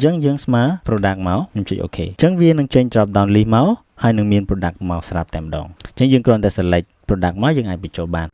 ចឹងយើង smart product មកខ្ញុំចុច OK ចឹងវានឹងចេញ drop down list មកហើយនឹងមាន product មកស្រាប់តែម្ដងចឹងយើងគ្រាន់តែ select product មកយើងអាចបញ្ចូលបាន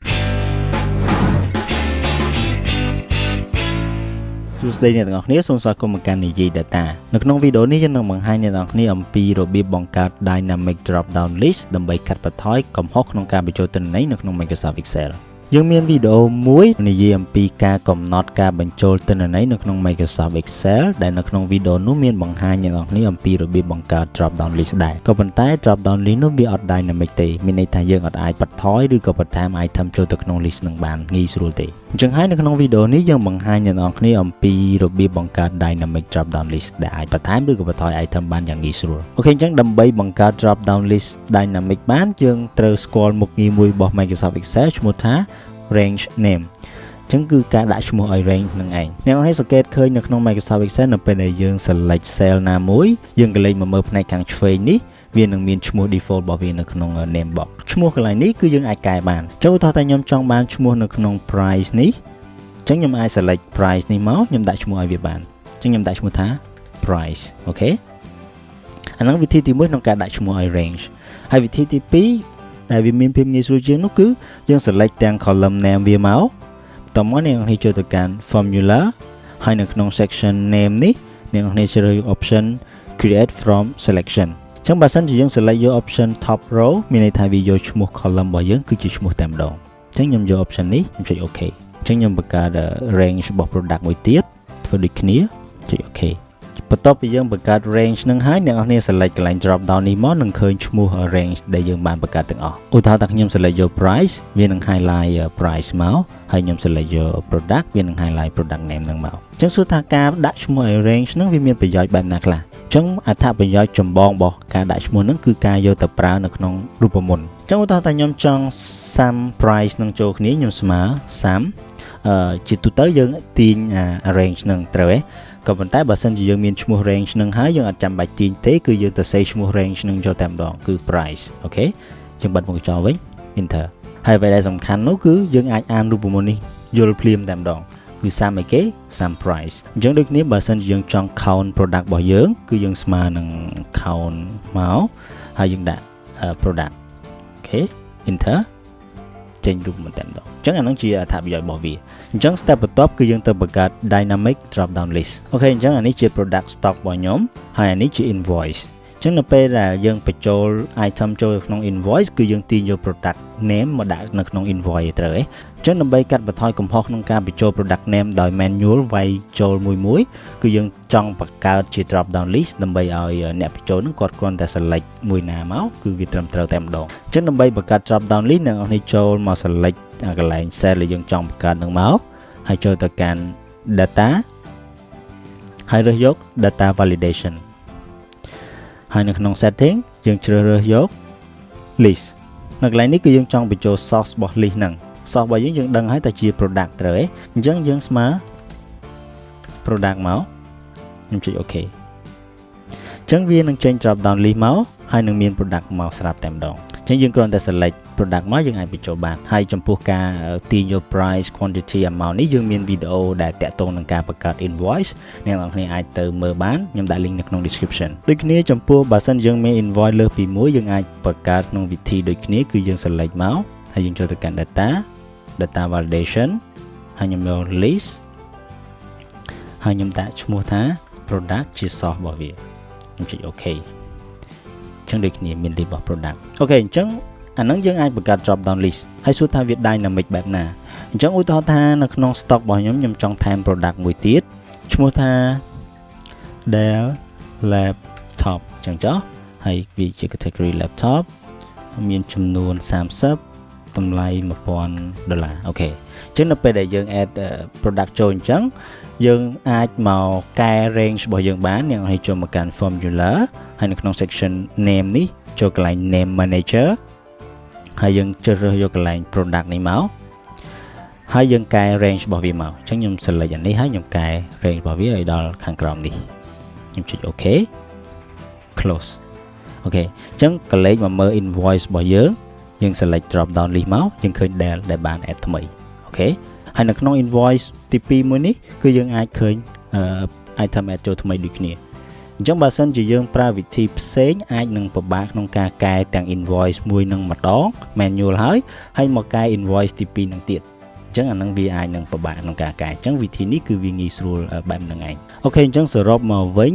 សួស្តីអ្នកទាំងអស់គ្នាសូមស្វាគមន៍មកកាន់និយាយ data នៅក្នុងវីដេអូនេះយើងនឹងបង្ហាញអ្នកទាំងអស់គ្នាអំពីរបៀបបង្កើត dynamic drop down list ដើម្បីកាត់បន្ថយកំហុសក្នុងការបញ្ចូលទិន្នន័យនៅក្នុង Microsoft Excel យើងមានវីដេអូមួយនិយាយអំពីការកំណត់ការបញ្ចូលទិន្នន័យនៅក្នុង Microsoft Excel ដែលនៅក្នុងវីដេអូនោះមានបង្ហាញអ្នកទាំងអស់គ្នាអំពីរបៀបបង្កើត drop down list ដែរក៏ប៉ុន្តែ drop down list នោះវាអត់ dynamic ទេមានន័យថាយើងអត់អាចបន្ថយឬក៏បន្ថែម item ចូលទៅក្នុង list នឹងបានងាយស្រួលទេអញ្ចឹងហើយនៅក្នុងវីដេអូនេះយើងបង្ហាញអ្នកទាំងអស់គ្នាអំពីរបៀបបង្កើត dynamic drop down list ដែលអាចបន្ថែមឬក៏បន្ថយ item បានយ៉ាងងាយស្រួលអូខេអញ្ចឹងដើម្បីបង្កើត drop down list dynamic បានយើងត្រូវស្គាល់មុខងារមួយរបស់ Microsoft Excel ឈ្មោះថា range name អញ្ចឹងគឺការដាក់ឈ្មោះឲ្យ range នឹងឯងអ្នកនរនេះសង្កេតឃើញនៅក្នុង Microsoft Excel នៅពេលដែលយើង select cell ណាមួយយើងក៏លេខមកមើលផ្នែកខាងឆ្វេងនេះវានឹងមានឈ្មោះ default របស់វានៅក្នុង name box ឈ្មោះកន្លែងនេះគឺយើងអាចកែបានចូលថាតែខ្ញុំចង់បានឈ្មោះនៅក្នុង price នេះអញ្ចឹងខ្ញុំអាច select price នេះមកខ្ញុំដាក់ឈ្មោះឲ្យវាបានអញ្ចឹងខ្ញុំដាក់ឈ្មោះថា price អូខេអាហ្នឹងវិធីទី1ក្នុងការដាក់ឈ្មោះឲ្យ range ហើយវិធីទី2ដែលវាមានភាពងាយស្រួលជាងនោះគឺយើង select ទាំង column name វាមកបន្តមកអ្នកនរនេះចូលទៅកាន់ formula ហើយនៅក្នុង section name នេះអ្នកនរនេះជ្រើសយក option create from selection អញ្ចឹងបើសិនជាយើង select យក option top row មានន័យថាវាយកឈ្មោះ column របស់យើងគឺជាឈ្មោះតែម្ដងអញ្ចឹងខ្ញុំយក option នេះខ្ញុំចុច OK អញ្ចឹងខ្ញុំបង្កើត range របស់ product មួយទៀតធ្វើដូចគ្នាចុច OKបន្ទាប់ពីយើងបង្កើត range នឹងហើយអ្នកនរគ្នា select កន្លែង drop down នេះមកនឹងឃើញឈ្មោះ range ដែលយើងបានបង្កើតទាំងអស់ឧទាហរណ៍ថាខ្ញុំ select យក price វានឹង highlight price មកហើយខ្ញុំ select យក product វានឹង highlight product name នឹងមកអញ្ចឹងសួរថាការដាក់ឈ្មោះឲ្យ range នឹងវាមានប្រយោជន៍បែបណាខ្លះអញ្ចឹងអត្ថប្រយោជន៍ចម្បងរបស់ការដាក់ឈ្មោះនឹងគឺការយកទៅប្រើនៅក្នុងរូបមន្តអញ្ចឹងឧទាហរណ៍ថាខ្ញុំចង់ sum price នឹងចូលគ្នាខ្ញុំស្មើ sum ជាទូទៅយើងទាញ range នឹងត្រូវទេក៏ប៉ុន្តែបើសិនជាយើងមានឈ្មោះ range នឹងហើយយើងអត់ចាំបាច់ទាញទេគឺយើងទៅ save ឈ្មោះ range នឹងចូលតែម្ដងគឺ price អូខេយើងបិទមុខកញ្ចក់វិញ enter ហើយអ្វីដែលសំខាន់នោះគឺយើងអាចអានរូបមន្តនេះយល់ភ្លាមតែម្ដងគឺ sum អីគេ sum price អញ្ចឹងដូចគ្នាបើសិនជាយើងចង់ count product របស់យើងគឺយើងស្មើនឹង count មកហើយយើងដាក់ product អូខេ enter ចេញរូបមន្តតែម្ដងអញ្ចឹងអានឹងជាអត្ថប្រយោជន៍របស់វាអញ្ចឹង step បន្ទាប់គឺយើងទៅបង្កើត dynamic drop down list អូខេអញ្ចឹងអានេះជា product stock របស់ខ្ញុំហើយអានេះជា invoice អញ្ចឹងនៅពេលដែលយើងបញ្ចូល item ចូលក្នុង invoice គឺយើងទាញយក product name មកដាក់នៅក្នុង invoice ឯត្រូវទេអញ្ចឹងដើម្បីកាត់បន្ថយកំហុសក្នុងការបញ្ចូល product name ដោយ manual វាយចូលមួយគឺយើងចង់បង្កើតជា drop down list ដើម្បីឲ្យអ្នកបញ្ចូលនឹងគាត់គ្រាន់តែ select មួយណាមកគឺវាត្រឹមត្រូវតែម្ដងអញ្ចឹងដើម្បីបង្កើត drop down list អ្នកនរនេះចូលមក select កន្លែង cell ដែលយើងចង់បង្កើតនឹងមកហើយចូលទៅកាន់ data ហើយរើសយក data validation ហើយនៅក្នុង setting យើងជ្រើសរើសយក list នៅកន្លែងនេះគឺយើងចង់បញ្ចូល source របស់ list ហ្នឹង source របស់យើងដឹងហើយតែជា product ត្រូវទេអញ្ចឹងយើងស្មើ product មកខ្ញុំចុច OK អញ្ចឹងវានឹងចេញ drop down list មកហើយនឹងមាន product មកស្រាប់តែម្ដងអញ្ចឹងយើងគ្រាន់តែ select product មកយើងអាចបញ្ចូលបានហើយចំពោះការទាញយក price quantity amount នេះយើងមានវីដេអូដែលតាក់ទងនឹងការបង្កើត invoice អ្នកនរគ្នាអាចទៅមើលបានខ្ញុំដាក់ link នៅក្នុង description ដូចគ្នាចំពោះបើសិនយើងមាន invoice លើសពី1យើងអាចបង្កើតក្នុងវិធីដូចគ្នាគឺយើង select មកហើយយើងចូលទៅកាន់ data validation ហើយខ្ញុំយក list ហើយខ្ញុំដាក់ឈ្មោះថា product ជា source របស់វាខ្ញុំចុច OK អញ្ចឹងដូចគ្នាមាន list របស់ product អូខេអញ្ចឹងអាហ្នឹងយើងអាចបង្កើត drop down list ហើយសួរថាវា dynamic បែបណាអញ្ចឹងឧទាហរណ៍ថានៅក្នុង stock របស់ខ្ញុំចង់ថែម product មួយទៀតឈ្មោះថា Dell laptop អញ្ចឹងចុះហើយវាជា category laptop មានចំនួន30តម្លៃ$1000អូខេអញ្ចឹងនៅពេលដែលយើង add product ចូលអញ្ចឹងយើងអាចមកកែ range របស់យើងបានអ្នកឲ្យចូលមកកាន់ formula ហើយនៅក្នុង section name នេះចូលកន្លែង name manager ហើយយើងជ្រើសរើសយកកន្លែង product នេះមកហើយយើងកែ range របស់វាមកអញ្ចឹងខ្ញុំ select អានេះហើយខ្ញុំកែ range របស់វាឲ្យដល់ខាងក្រោមនេះខ្ញុំចុច OK close អូខេអញ្ចឹងកលេចមកមើល invoice របស់យើង select drop down list មកយើងឃើញ Dell ដែលបាន add ថ្មីអូខេហើយនៅក្នុង invoice ទី2មួយនេះគឺយើងអាចឃើញ item add ចូលថ្មីដូចគ្នាអញ្ចឹងបើសិនជាយើងប្រើវិធីផ្សេងអាចនឹងពិបាកក្នុងការកែទាំង invoice មួយនឹងម្ដង manual ហើយមកកែ invoice ទី2នឹងទៀតអញ្ចឹងអានឹងវាអាចនឹងពិបាកក្នុងការកែអញ្ចឹងវិធីនេះគឺវាងាយស្រួលបែបហ្នឹងឯងអូខេអញ្ចឹងសរុបមកវិញ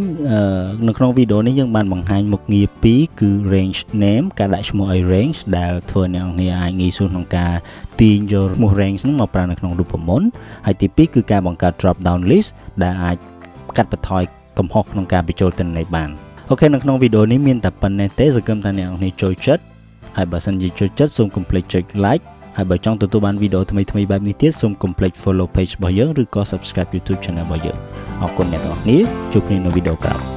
នៅក្នុងវីដេអូនេះយើងបានបង្ហាញមុខងារ2គឺ range name ការដាក់ឈ្មោះឲ្យ range ដែលធ្វើអ្នកនរគ្នាអាចងាយស្រួលក្នុងការទាញយកឈ្មោះ range ហ្នឹងមកប្រើនៅក្នុងរូបមន្តហើយទី2គឺការបង្កើត DropDown list ដែលអាចកាត់បន្ថយកំហុសក្នុងការបញ្ចូលទិន្នន័យបានអូខេនៅក្នុងវីដេអូនេះមានតែប៉ុណ្្នេះទេសង្ឃឹមថាអ្នកនរគ្នាចូលចិត្តហើយបើសិនជាចូលចិត្តសូមកុំភ្លេចចុច like ហើយបើចង់ទទួលបានវីដេអូថ្មីៗបែបនេះទៀតសូមកុំភ្លេច follow page របស់យើងឬក៏ subscribe YouTube channel របស់យើងអរគុណអ្នកទាំងអស់គ្នាជួបគ្នានៅវីដេអូក្រោយ